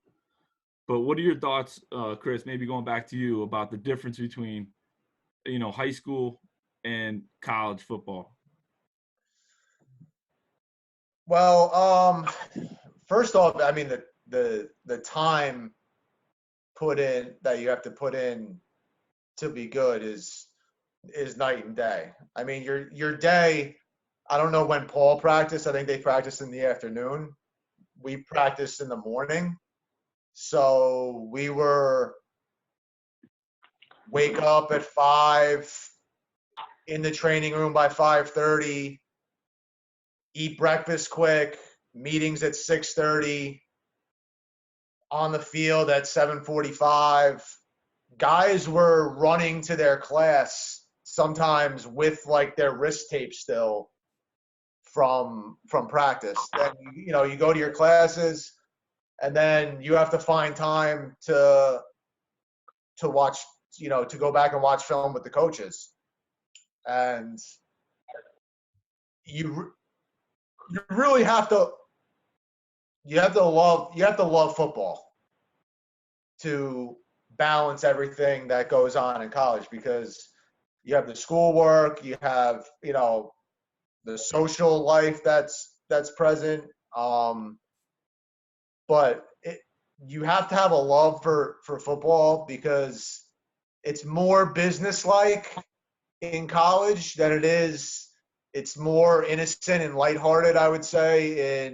But what are your thoughts, Chris, maybe going back to you, about the difference between, high school and college football? Well, first off, I mean, the time put in that you have to put in to be good is night and day. I mean, your day, I don't know when Paul practiced. I think they practiced in the afternoon. We practiced in the morning. So we wake up at 5, in the training room by 5:30, eat breakfast quick, meetings at 6:30, on the field at 7:45. Guys were running to their class sometimes with their wrist tape still from practice. Then you go to your classes, and then you have to find time to watch, to go back and watch film with the coaches. And you really have to love football to balance everything that goes on in college, because you have the schoolwork, you have, the social life that's present. But you have to have a love for football, because it's more business-like in college than it's more innocent and lighthearted, I would say,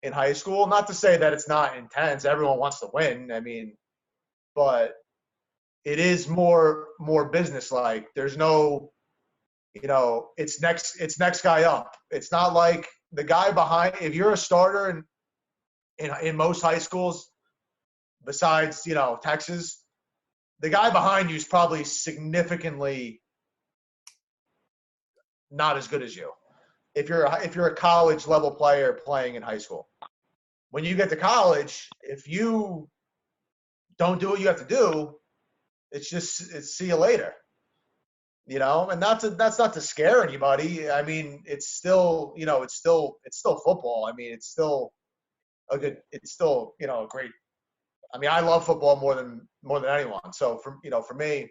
in high school. Not to say that it's not intense. Everyone wants to win. I mean, but it is more business-like. There's no, it's next guy up. It's not like the guy behind. If you're a starter in most high schools, besides Texas, the guy behind you is probably significantly not as good as you. If you're a college level player playing in high school, when you get to college, if you don't do what you have to do, it's see you later. And that's not to scare anybody. I mean, it's still it's still football. I mean, it's still a great. I mean, I love football more than anyone. So for me,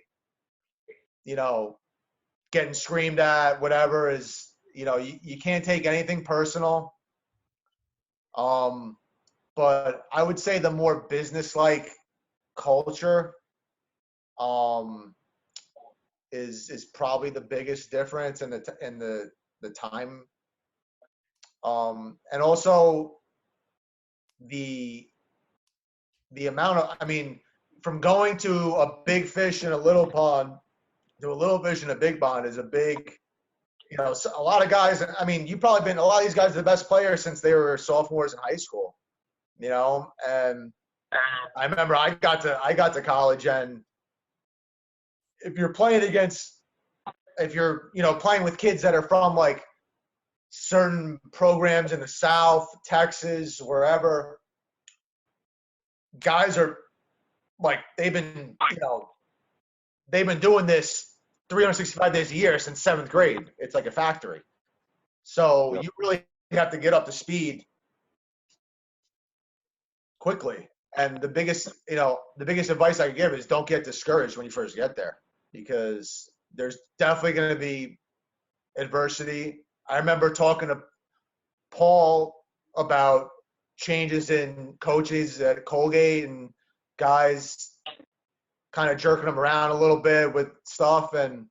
getting screamed at, whatever, is you can't take anything personal. But I would say the more business-like culture is probably the biggest difference in the time, and also the amount of, I mean, from going to a big fish in a little pond to a little fish in a big pond is a big, a lot of guys. I mean, you've probably been, a lot of these guys are the best players since they were sophomores in high school, and I remember I got to college, and if you're playing with kids that are from like certain programs in the South, Texas, wherever, guys are like, they've been doing this 365 days a year since 7th grade. It's like a factory. So you really have to get up to speed quickly. And the biggest advice I could give is don't get discouraged when you first get there, because there's definitely going to be adversity. I remember talking to Paul about changes in coaches at Colgate and guys kind of jerking him around a little bit with stuff, and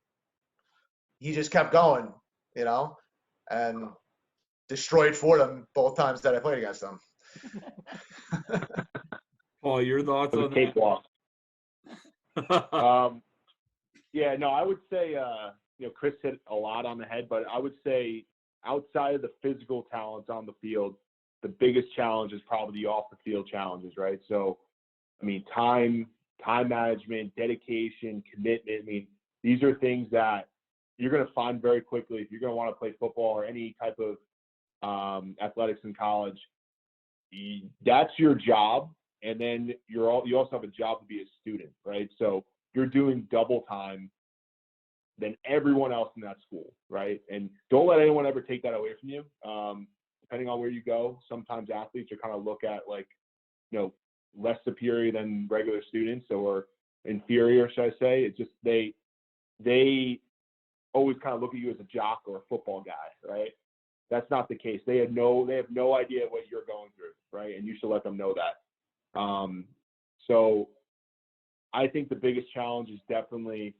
he just kept going, and destroyed Fordham both times that I played against them. Paul, your thoughts on cakewalk. Yeah, no, I would say, Chris hit a lot on the head, but I would say outside of the physical talents on the field, the biggest challenge is probably the off the field challenges, right? So, I mean, time management, dedication, commitment. I mean, these are things that you're going to find very quickly if you're going to want to play football or any type of athletics in college. That's your job. And then you also have a job to be a student, right? So you're doing double time than everyone else in that school, right? And don't let anyone ever take that away from you. Depending on where you go, sometimes athletes are kind of look at like, less superior than regular students, or inferior, should I say. It's just they always kind of look at you as a jock or a football guy, right? That's not the case. They have no idea what you're going through, right? And you should let them know that. So I think the biggest challenge is definitely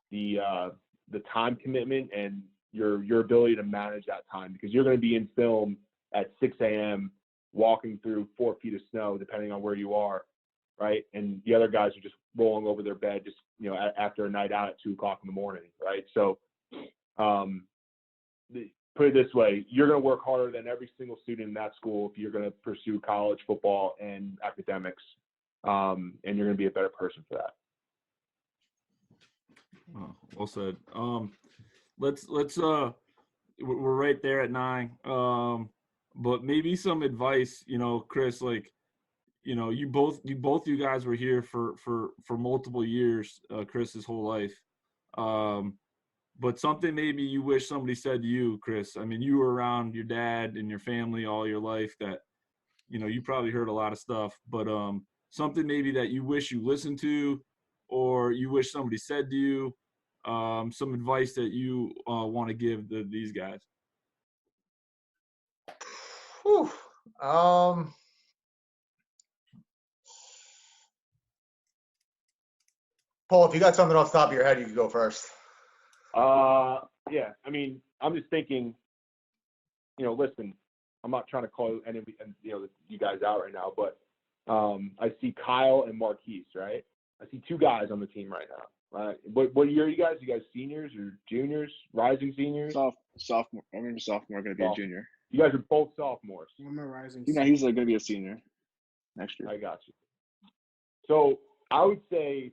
the time commitment and your ability to manage that time, because you're going to be in film at 6 a.m. walking through 4 feet of snow, depending on where you are, right? And the other guys are just rolling over their bed, just after a night out at 2 o'clock in the morning, right? So, put it this way: you're going to work harder than every single student in that school if you're going to pursue college football and academics, and you're going to be a better person for that. Oh, well said. Let's we're right there at 9. But maybe some advice, Chris, like, you guys were here for multiple years, Chris's whole life. But something maybe you wish somebody said to you, Chris. I mean, you were around your dad and your family all your life that, you probably heard a lot of stuff, but something maybe that you wish you listened to, or you wish somebody said to you, some advice that you want to give these guys. Whew. Paul, if you got something off the top of your head, you can go first. Yeah. I mean, I'm just thinking, listen, I'm not trying to call any you guys out right now, but I see Kyle and Marquise, right? I see two guys on the team right now. What year are you guys? You guys seniors or juniors? Rising seniors? Sophomore. I remember sophomore going to be a junior. You guys are both sophomores. I'm a rising. He's like going to be a senior next year. I got you. So I would say,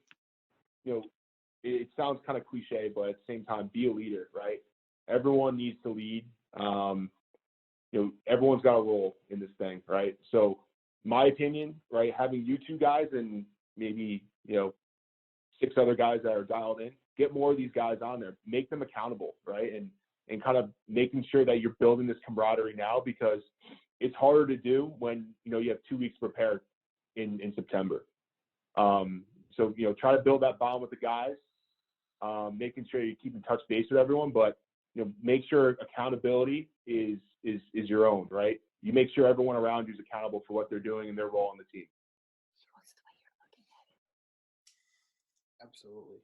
it sounds kind of cliche, but at the same time, be a leader, right? Everyone needs to lead. Everyone's got a role in this thing, right? So my opinion, right, having you two guys and maybe, 6 other guys that are dialed in, get more of these guys on there, make them accountable, right? And kind of making sure that you're building this camaraderie now, because it's harder to do when, you have 2 weeks to prepare in September. So, try to build that bond with the guys, making sure you keep in touch base with everyone, but, make sure accountability is your own, right? You make sure everyone around you is accountable for what they're doing and their role on the team. Absolutely.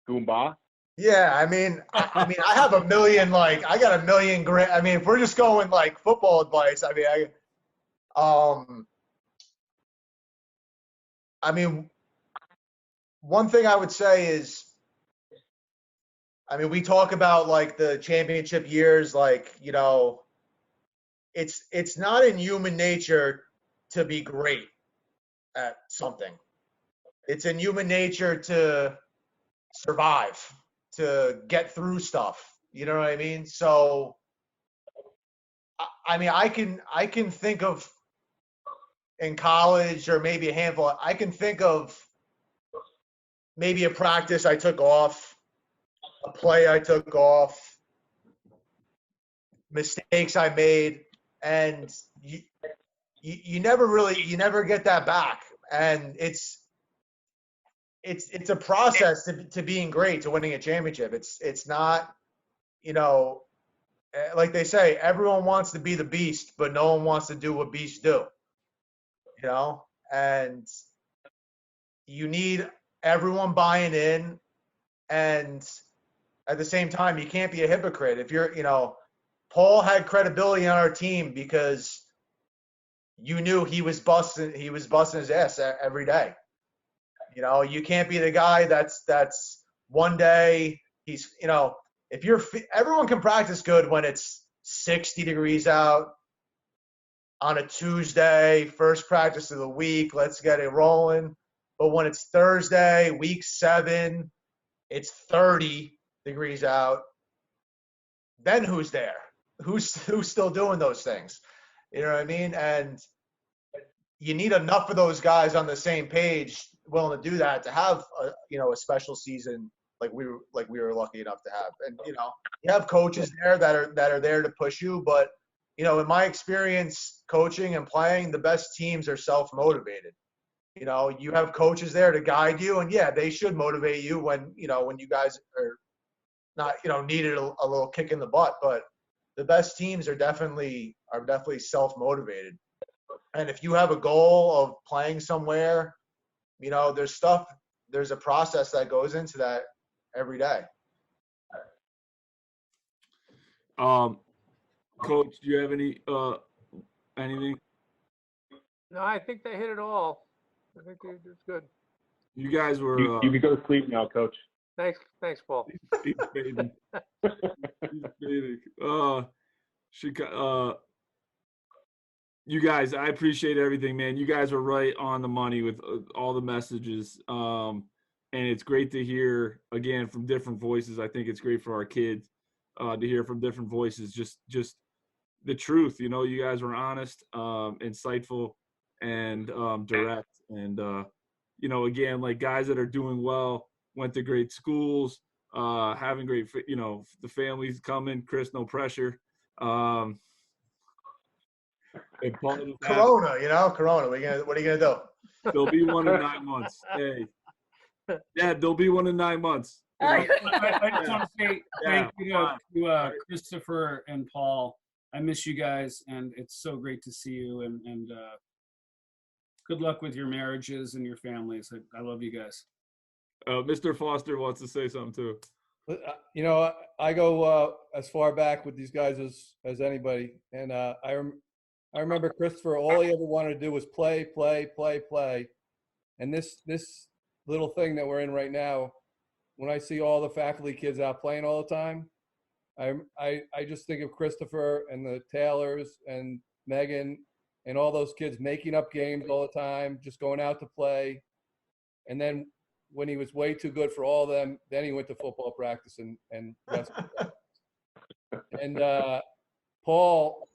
Goomba? Yeah, I mean, I have a million, I got a million grand. I mean, if we're just going football advice, one thing I would say is, we talk about the championship years, it's not in human nature to be great at something. It's in human nature to survive, to get through stuff. You know what I mean? So, I can think of in college, or maybe a handful, I can think of maybe a practice I took off, a play I took off, mistakes I made, and you never get that back. And it's a process to being great, to winning a championship. It's not, like they say, everyone wants to be the beast, but no one wants to do what beasts do. And you need everyone buying in, and at the same time, you can't be a hypocrite. If you're, Paul had credibility on our team because you knew he was busting his ass every day. You can't be the guy that's one day he's, everyone can practice good when it's 60 degrees out on a Tuesday, first practice of the week, let's get it rolling. But when it's Thursday, week 7, it's 30 degrees out, then who's there? Who's still doing those things? You know what I mean? And you need enough of those guys on the same page, willing to do that, to have a special season like we were lucky enough to have. And you have coaches there that are there to push you, but in my experience coaching and playing, the best teams are self-motivated. You have coaches there to guide you, and yeah, they should motivate you when you guys are not needed a little kick in the butt. But the best teams are definitely self-motivated. And if you have a goal of playing somewhere, there's a process that goes into that every day. Coach, do you have anything? No, I think they hit it all. I think it's good. You guys were. You can go to sleep now, Coach. Thanks, Paul. He's fading. He's fading. You guys, I appreciate everything, man. You guys were right on the money with all the messages. And it's great to hear, again, from different voices. I think it's great for our kids to hear from different voices, just the truth. You guys were honest, insightful, and direct. And, again, guys that are doing well, went to great schools, having great, the families coming. Chris, no pressure. And Paul, Corona. What are you gonna do? There'll be one in 9 months. Hey, yeah, there'll be one in 9 months. I just want to say thank you to Christopher and Paul. I miss you guys, and it's so great to see you. And good luck with your marriages and your families. I love you guys. Mr. Foster wants to say something too. You know, I go as far back with these guys as anybody, and I remember Christopher. All he ever wanted to do was play, play, play, play. And this little thing that we're in right now, when I see all the faculty kids out playing all the time, I just think of Christopher and the Taylors and Megan and all those kids making up games all the time, just going out to play. And then when he was way too good for all of them, then he went to football practice and wrestling practice. And Paul,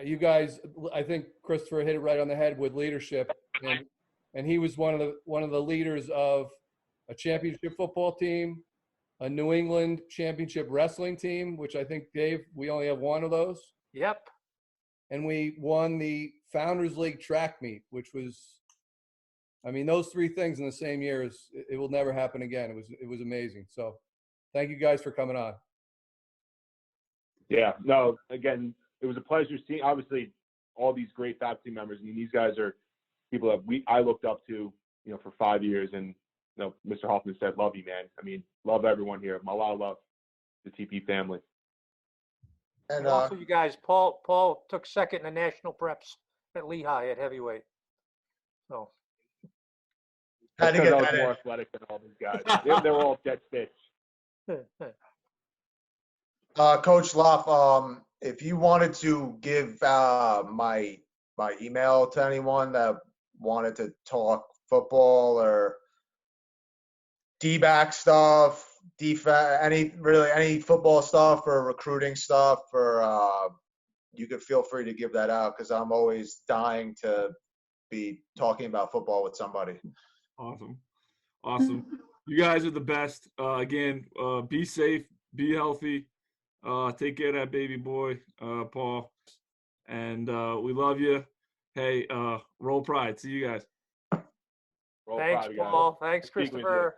you guys, I think Christopher hit it right on the head with leadership, and he was one of the leaders of a championship football team, a New England championship wrestling team, which I think, Dave, we only have one of those. Yep. And we won the Founders League track meet, which was, I mean, those three things in the same year it will never happen again. It was amazing. So thank you guys for coming on. Yeah, no, again, it was a pleasure seeing, obviously, all these great faculty members. I mean, these guys are people that I looked up to, for 5 years. And, Mr. Hoffman said, love you, man. I mean, love everyone here. A lot of love to the TP family. And also, you guys, Paul took second in the national preps at Lehigh at heavyweight. So. had to get I was that more in. athletic than all these guys. They're all dead stitch. Coach Loff, if you wanted to give my email to anyone that wanted to talk football or D-back stuff, defense, any football stuff or recruiting stuff, or you could feel free to give that out because I'm always dying to be talking about football with somebody. Awesome. You guys are the best. Again, be safe, be healthy. Take care of that baby boy, Paul. And we love you. Hey, roll Pride. See you guys. Thanks, Paul. Thanks, Christopher.